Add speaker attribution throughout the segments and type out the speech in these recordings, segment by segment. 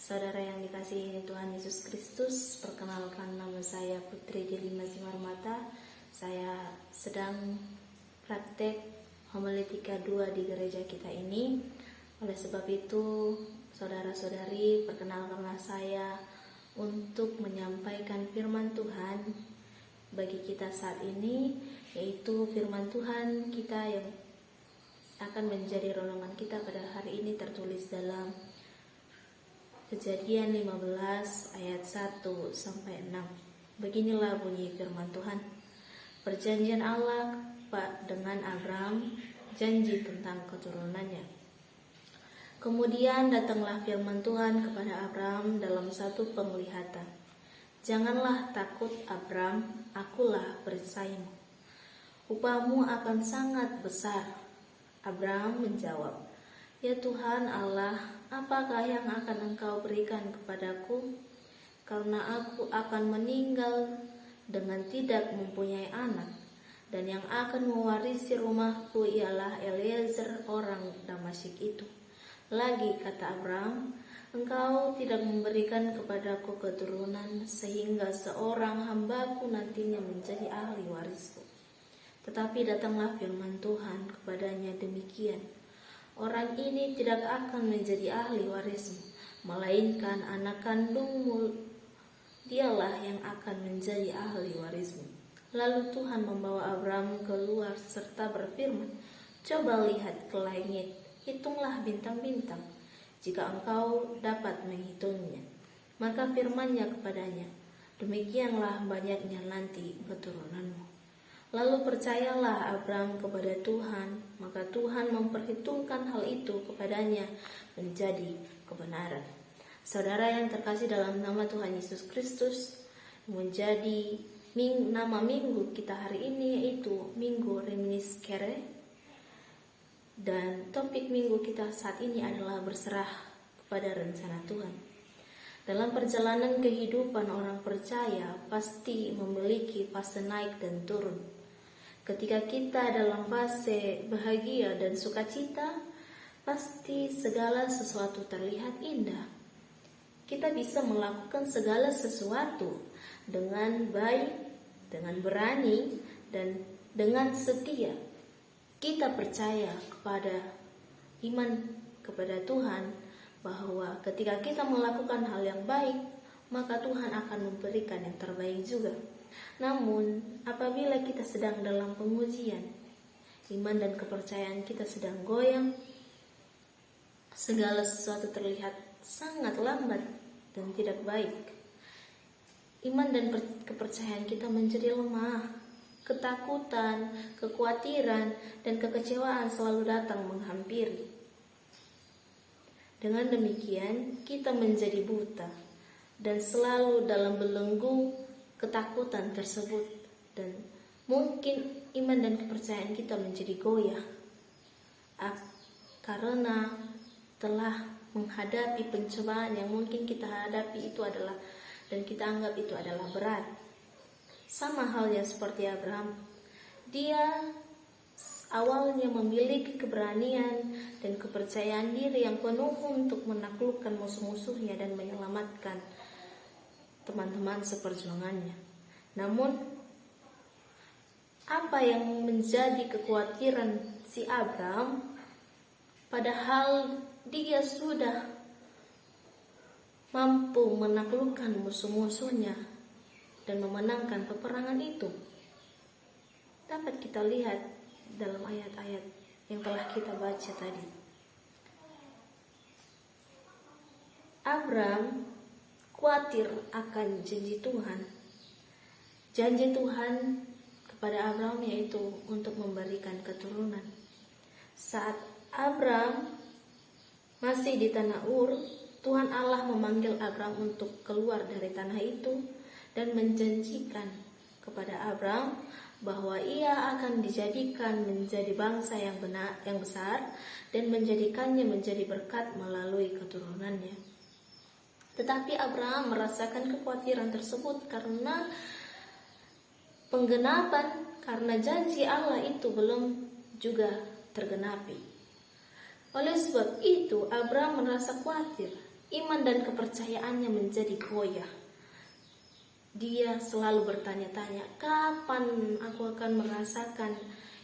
Speaker 1: Saudara yang dikasihi Tuhan Yesus Kristus, perkenalkan nama saya Putri Delima Simarmata. Saya sedang praktek homiletika 2 di gereja kita ini. Oleh sebab itu, saudara-saudari, perkenalkanlah saya untuk menyampaikan firman Tuhan bagi kita saat ini, yaitu firman Tuhan kita yang akan menjadi renungan kita pada hari ini tertulis dalam Kejadian 15 ayat 1 sampai 6. Beginilah bunyi firman Tuhan. Perjanjian Allah dengan Abraham, janji tentang keturunannya. Kemudian datanglah firman Tuhan kepada Abraham dalam satu penglihatan. Janganlah takut Abraham, akulah perisaimu. Upahmu akan sangat besar. Abraham menjawab, ya Tuhan Allah, apakah yang akan Engkau berikan kepadaku? Karena aku akan meninggal dengan tidak mempunyai anak, dan yang akan mewarisi rumahku ialah Eliezer orang Damasik itu. Lagi kata Abraham, Engkau tidak memberikan kepadaku keturunan, sehingga seorang hambaku nantinya menjadi ahli warisku. Tetapi datanglah firman Tuhan kepadanya demikian, orang ini tidak akan menjadi ahli warismu, melainkan anak kandungmu dialah yang akan menjadi ahli warismu. Lalu Tuhan membawa Abraham keluar serta berfirman, coba lihat ke langit, hitunglah bintang-bintang, jika engkau dapat menghitungnya. Maka firman-Nya kepadanya, demikianlah banyaknya nanti keturunanmu. Lalu percayalah Abraham kepada Tuhan, maka Tuhan memperhitungkan hal itu kepadanya menjadi kebenaran. Saudara yang terkasih dalam nama Tuhan Yesus Kristus, menjadi nama minggu kita hari ini yaitu Minggu Reminiscere, dan topik minggu kita saat ini adalah berserah kepada rencana Tuhan. Dalam perjalanan kehidupan orang percaya pasti memiliki fase naik dan turun. Ketika kita dalam fase bahagia dan sukacita, pasti segala sesuatu terlihat indah. Kita bisa melakukan segala sesuatu dengan baik, dengan berani, dan dengan setia. Kita percaya kepada iman kepada Tuhan bahwa ketika kita melakukan hal yang baik, maka Tuhan akan memberikan yang terbaik juga. Namun, apabila kita sedang dalam pengujian, iman dan kepercayaan kita sedang goyang, segala sesuatu terlihat sangat lambat dan tidak baik. Iman dan kepercayaan kita menjadi lemah. Ketakutan, kekhawatiran, dan kekecewaan selalu datang menghampiri. Dengan demikian, kita menjadi buta dan selalu dalam belenggu ketakutan tersebut, dan mungkin iman dan kepercayaan kita menjadi goyah karena telah menghadapi pencobaan yang mungkin kita hadapi itu adalah, dan kita anggap itu adalah berat. Sama halnya seperti Abraham, dia awalnya memiliki keberanian dan kepercayaan diri yang penuh untuk menaklukkan musuh-musuhnya dan menyelamatkan teman-teman seperjuangannya. Namun, apa yang menjadi kekhawatiran si Abraham, padahal dia sudah mampu menaklukkan musuh-musuhnya dan memenangkan peperangan itu, dapat kita lihat dalam ayat-ayat yang telah kita baca tadi. Abraham khawatir akan janji Tuhan. Janji Tuhan kepada Abraham yaitu untuk memberikan keturunan. Saat Abraham masih di tanah Ur, Tuhan Allah memanggil Abraham untuk keluar dari tanah itu dan menjanjikan kepada Abraham bahwa ia akan dijadikan menjadi bangsa yang besar dan menjadikannya menjadi berkat melalui keturunannya. Tetapi Abraham merasakan kekhawatiran tersebut karena penggenapan, karena janji Allah itu belum juga tergenapi. Oleh sebab itu Abraham merasa khawatir iman dan kepercayaannya menjadi goyah. Dia selalu bertanya-tanya, kapan aku akan merasakan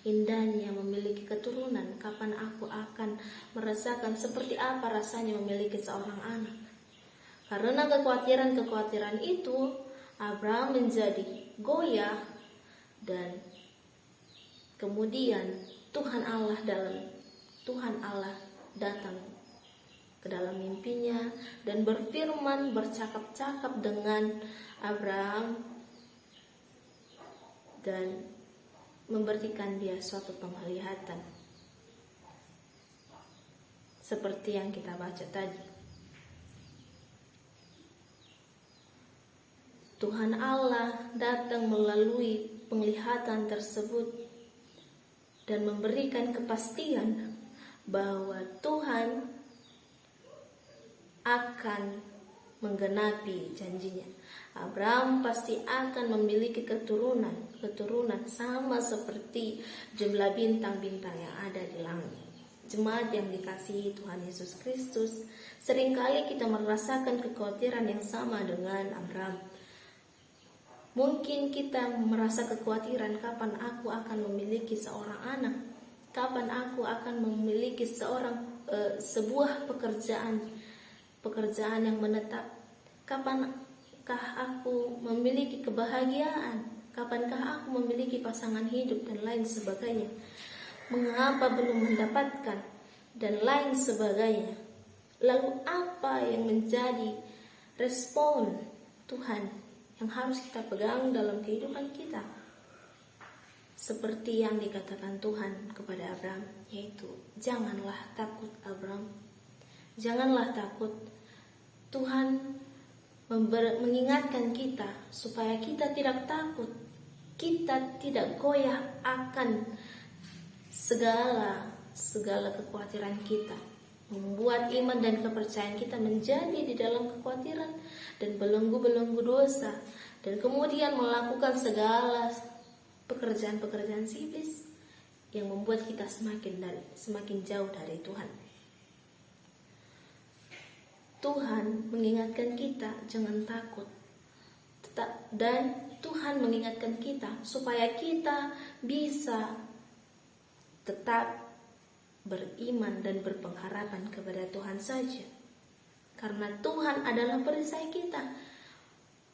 Speaker 1: indahnya memiliki keturunan? Kapan aku akan merasakan seperti apa rasanya memiliki seorang anak? Karena kekhawatiran-kekhawatiran itu, Abraham menjadi goyah, dan kemudian Tuhan Allah datang ke dalam mimpinya dan berfirman, bercakap-cakap dengan Abraham dan memberikan dia suatu penglihatan seperti yang kita baca tadi. Tuhan Allah datang melalui penglihatan tersebut dan memberikan kepastian bahwa Tuhan akan menggenapi janjinya. Abraham pasti akan memiliki keturunan sama seperti jumlah bintang-bintang yang ada di langit. Jemaat yang dikasihi Tuhan Yesus Kristus, seringkali kita merasakan kekhawatiran yang sama dengan Abraham. Mungkin kita merasa kekhawatiran, kapan aku akan memiliki seorang anak, kapan aku akan memiliki sebuah pekerjaan yang menetap, kapankah aku memiliki kebahagiaan, kapankah aku memiliki pasangan hidup dan lain sebagainya, mengapa belum mendapatkan dan lain sebagainya. Lalu apa yang menjadi respon Tuhan yang harus kita pegang dalam kehidupan kita? Seperti yang dikatakan Tuhan kepada Abraham, yaitu janganlah takut Abraham, janganlah takut. Tuhan mengingatkan kita supaya kita tidak takut, kita tidak goyah akan segala kekhawatiran kita, membuat iman dan kepercayaan kita menjadi di dalam kekhawatiran dan belenggu-belenggu dosa, dan kemudian melakukan segala pekerjaan-pekerjaan si iblis yang membuat kita semakin jauh dari Tuhan. Tuhan mengingatkan kita jangan takut, dan Tuhan mengingatkan kita supaya kita bisa tetap beriman dan berpengharapan kepada Tuhan saja. Karena Tuhan adalah perisai kita,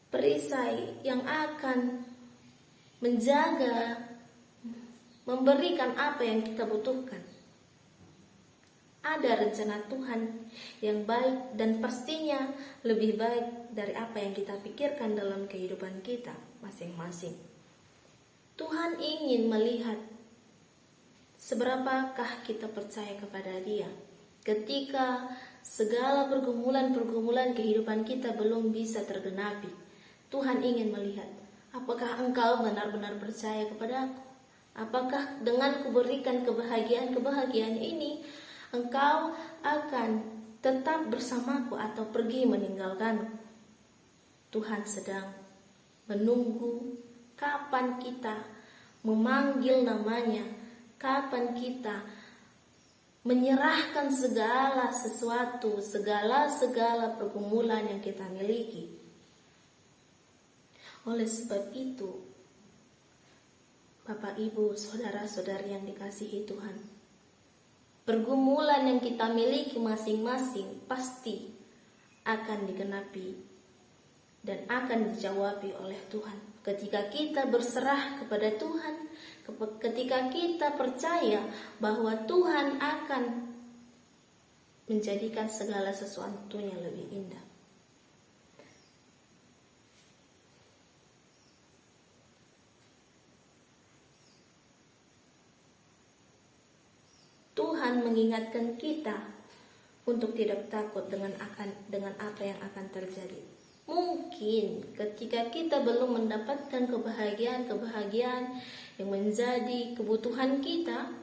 Speaker 1: perisai yang akan menjaga, memberikan apa yang kita butuhkan. Ada rencana Tuhan yang baik dan pastinya lebih baik dari apa yang kita pikirkan dalam kehidupan kita masing-masing. Tuhan ingin melihat seberapakah kita percaya kepada Dia ketika segala pergumulan kehidupan kita belum bisa tergenapi. Tuhan ingin melihat, apakah engkau benar-benar percaya kepada Aku? Apakah dengan kuberikan kebahagiaan ini, engkau akan tetap bersamaku atau pergi meninggalkanku? Tuhan sedang menunggu kapan kita memanggil namanya, kapan kita menyerahkan segala sesuatu, segala pergumulan yang kita miliki. Oleh sebab itu, Bapak, Ibu, saudara-saudari yang dikasihi Tuhan, pergumulan yang kita miliki masing-masing pasti akan digenapi dan akan dijawabi oleh Tuhan. Ketika kita berserah kepada Tuhan, ketika kita percaya bahwa Tuhan akan menjadikan segala sesuatunya lebih indah. Tuhan mengingatkan kita untuk tidak takut dengan apa yang akan terjadi. Mungkin ketika kita belum mendapatkan kebahagiaan yang menjadi kebutuhan kita,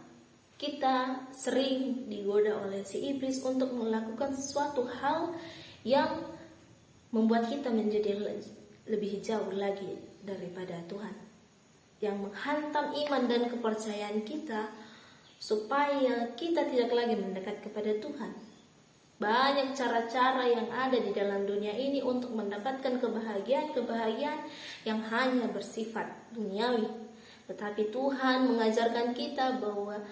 Speaker 1: kita sering digoda oleh si iblis untuk melakukan sesuatu hal yang membuat kita menjadi lebih jauh lagi daripada Tuhan, yang menghantam iman dan kepercayaan kita supaya kita tidak lagi mendekat kepada Tuhan. Banyak cara-cara yang ada di dalam dunia ini untuk mendapatkan kebahagiaan yang hanya bersifat duniawi. Tetapi Tuhan mengajarkan kita bahwa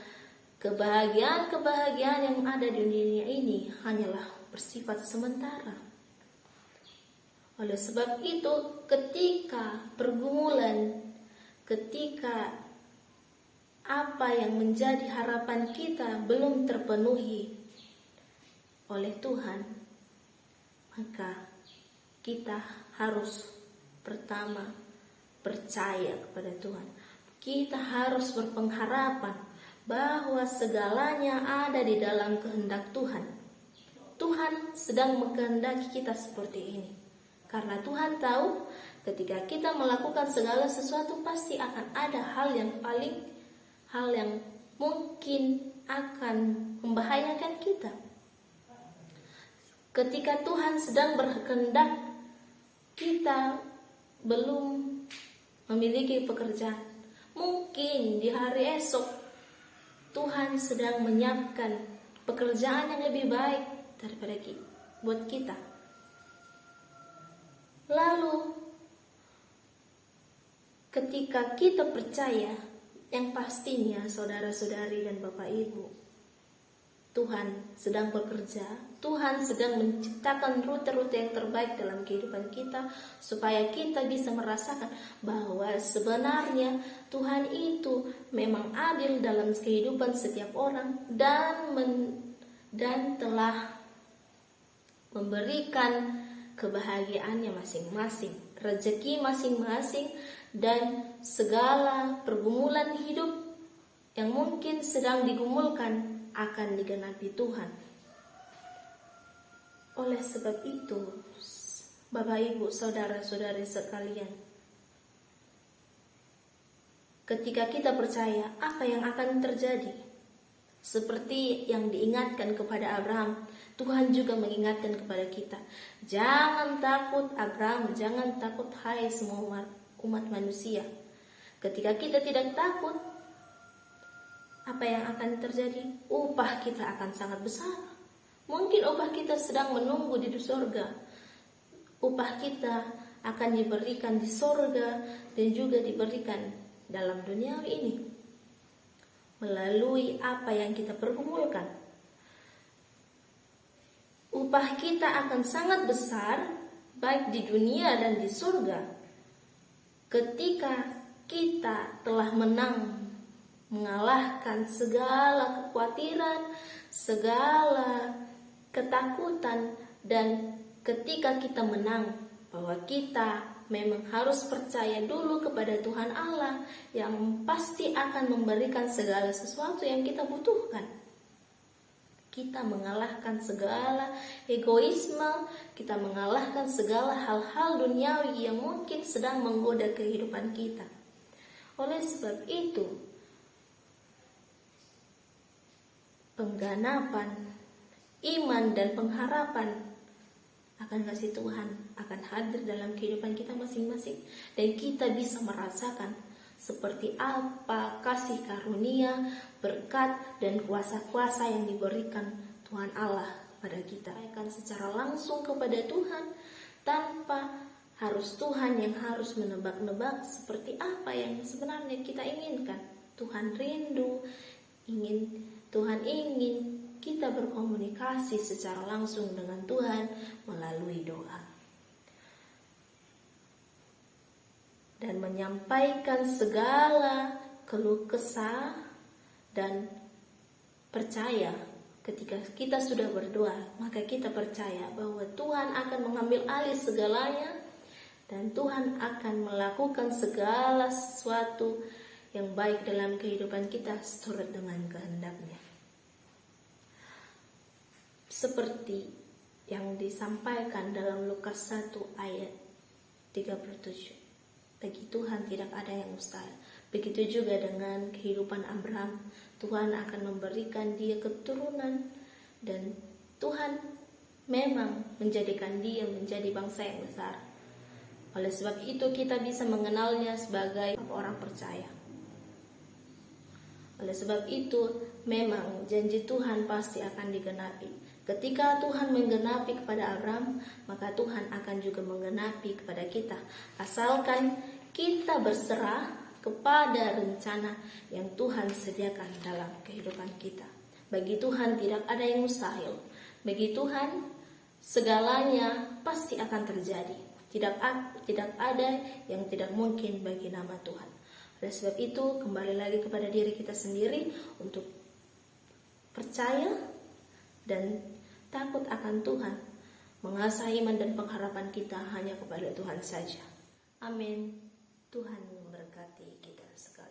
Speaker 1: kebahagiaan yang ada di dunia ini hanyalah bersifat sementara. Oleh sebab itu, ketika pergumulan, ketika apa yang menjadi harapan kita belum terpenuhi oleh Tuhan, maka kita harus pertama percaya kepada Tuhan. Kita harus berpengharapan bahwa segalanya ada di dalam kehendak Tuhan. Tuhan sedang mengkehendaki kita seperti ini. Karena Tuhan tahu ketika kita melakukan segala sesuatu pasti akan ada hal yang mungkin akan membahayakan kita. Ketika Tuhan sedang berkehendak kita belum memiliki pekerjaan, mungkin di hari esok Tuhan sedang menyiapkan pekerjaan yang lebih baik daripada buat kita. Lalu ketika kita percaya, yang pastinya saudara-saudari dan Bapak Ibu, Tuhan sedang bekerja, Tuhan sedang menciptakan rute-rute yang terbaik dalam kehidupan kita, supaya kita bisa merasakan bahwa sebenarnya Tuhan itu memang adil dalam kehidupan setiap orang dan telah memberikan kebahagiaannya masing-masing, rezeki masing-masing, dan segala pergumulan hidup yang mungkin sedang digumulkan akan digenapi Tuhan. Oleh sebab itu, Bapak Ibu, saudara-saudari sekalian, ketika kita percaya, apa yang akan terjadi? Seperti yang diingatkan kepada Abraham, Tuhan juga mengingatkan kepada kita. Jangan takut Abraham, jangan takut hai semua umat manusia. Ketika kita tidak takut, apa yang akan terjadi? Upah kita akan sangat besar. Mungkin upah kita sedang menunggu di surga. Upah kita akan diberikan di surga dan juga diberikan dalam dunia ini melalui apa yang kita pergumulkan. Upah kita akan sangat besar baik di dunia dan di surga ketika kita telah mengalahkan segala kekhawatiran, segala ketakutan, dan ketika kita menang, bahwa kita memang harus percaya dulu kepada Tuhan Allah yang pasti akan memberikan segala sesuatu yang kita butuhkan. Kita mengalahkan segala egoisme, kita mengalahkan segala hal-hal duniawi yang mungkin sedang menggoda kehidupan kita. Oleh sebab itu, pengganapan iman dan pengharapan akan kasih Tuhan akan hadir dalam kehidupan kita masing-masing, dan kita bisa merasakan seperti apa kasih karunia, berkat, dan kuasa-kuasa yang diberikan Tuhan Allah pada kita. Akan secara langsung kepada Tuhan tanpa harus Tuhan yang harus menebak-nebak seperti apa yang sebenarnya kita inginkan. Tuhan rindu, Tuhan ingin kita berkomunikasi secara langsung dengan Tuhan melalui doa dan menyampaikan segala keluh kesah dan percaya. Ketika kita sudah berdoa, maka kita percaya bahwa Tuhan akan mengambil alih segalanya dan Tuhan akan melakukan segala sesuatu yang baik dalam kehidupan kita seturut dengan kehendak-Nya. Seperti yang disampaikan dalam Lukas 1 ayat 37. Bagi Tuhan tidak ada yang mustahil. Begitu juga dengan kehidupan Abraham. Tuhan akan memberikan dia keturunan, dan Tuhan memang menjadikan dia menjadi bangsa yang besar. Oleh sebab itu kita bisa mengenalnya sebagai orang percaya. Oleh sebab itu memang janji Tuhan pasti akan digenapi. Ketika Tuhan menggenapi kepada Abraham, maka Tuhan akan juga menggenapi kepada kita. Asalkan kita berserah kepada rencana yang Tuhan sediakan dalam kehidupan kita. Bagi Tuhan tidak ada yang mustahil. Bagi Tuhan segalanya pasti akan terjadi. Tidak ada yang tidak mungkin bagi nama Tuhan. Oleh sebab itu, kembali lagi kepada diri kita sendiri untuk percaya dan takut akan Tuhan, mengasah iman dan pengharapan kita hanya kepada Tuhan saja. Amin. Tuhan memberkati kita sekalian.